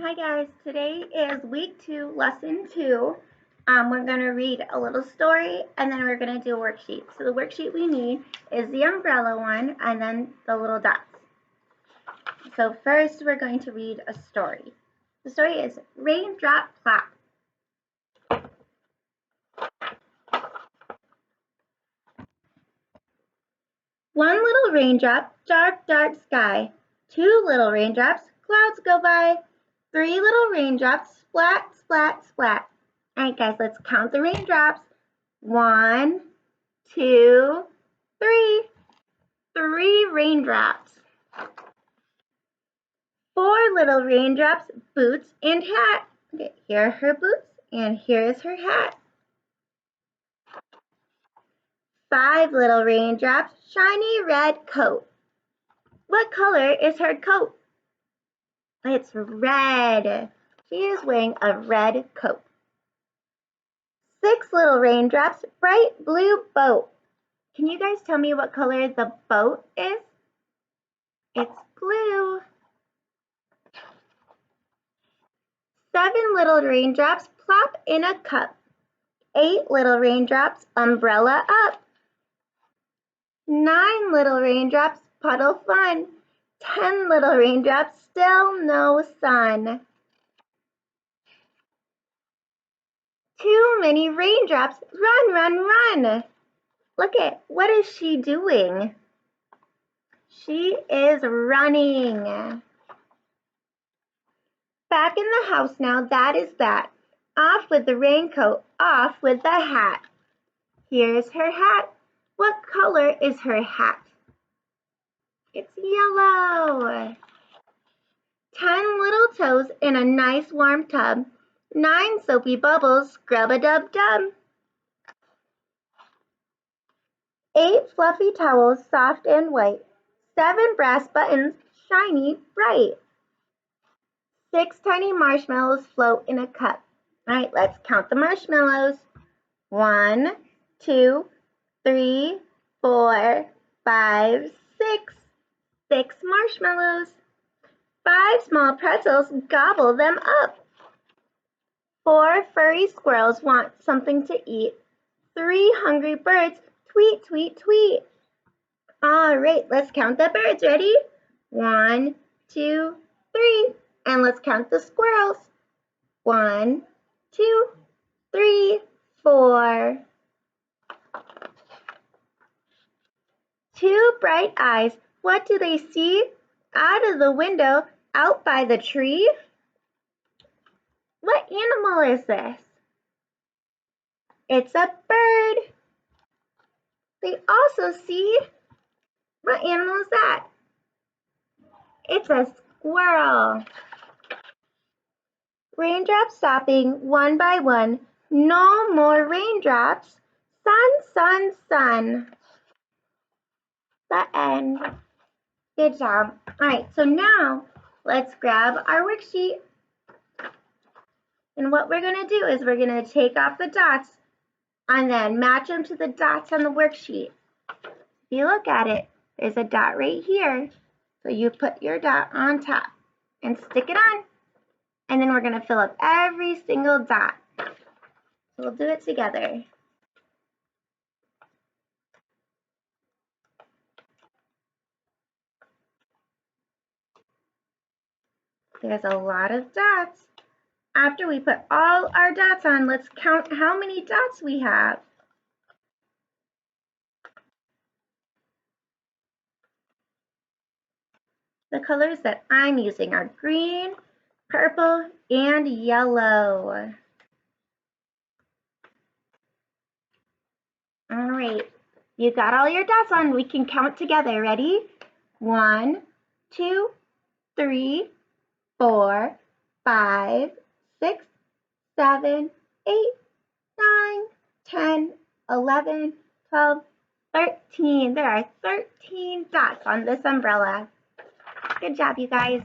Hi guys, today is week 2, lesson 2. We're going to read a little story and then we're going to do a worksheet. So the worksheet we need is the umbrella one and then the little dots. So first we're going to read a story. The story is Raindrop Plop. One little raindrop, dark, dark sky. Two little raindrops, clouds go by. Three little raindrops, splat, splat, splat. All right, guys, let's count the raindrops. 1, 2, 3. 3 raindrops. 4 little raindrops, boots and hat. Okay, here are her boots and here is her hat. 5 little raindrops, shiny red coat. What color is her coat? It's red. She is wearing a red coat. 6 little raindrops, bright blue boat. Can you guys tell me what color the boat is? It's blue. 7 little raindrops, plop in a cup. 8 little raindrops, umbrella up. 9 little raindrops, puddle fun. 10 little raindrops, still no sun. Too many raindrops, run, run, run. Look at, what is she doing? She is running. Back in the house now, that is that. Off with the raincoat, off with the hat. Here's her hat. What color is her hat? It's yellow. 10 little toes in a nice warm tub. 9 soapy bubbles, scrub-a-dub-dub. 8 fluffy towels, soft and white. 7 brass buttons, shiny, bright. 6 tiny marshmallows float in a cup. All right, let's count the marshmallows. 1, 2, 3, 4, 5, 6. 6 marshmallows. 5 small pretzels, gobble them up. 4 furry squirrels want something to eat. 3 hungry birds, tweet, tweet, tweet. All right, let's count the birds. Ready? 1, 2, 3. And let's count the squirrels. 1, 2, 3, 4. 2 bright eyes. What do they see? Out of the window, out by the tree? What animal is this? It's a bird. They also see, what animal is that? It's a squirrel. Raindrops stopping one by one. No more raindrops. Sun, sun, sun. The end. Good job. All right, so now let's grab our worksheet. And what we're going to do is we're going to take off the dots and then match them to the dots on the worksheet. If you look at it, there's a dot right here. So you put your dot on top and stick it on. And then we're going to fill up every single dot. So we'll do it together. There's a lot of dots. After we put all our dots on, let's count how many dots we have. The colors that I'm using are green, purple, and yellow. All right, you got all your dots on. We can count together. Ready? 1, 2, 3, 4, 5, 6, 7, 8, 9, 10, 11, 12, 13. There are 13 dots on this umbrella. Good job, you guys.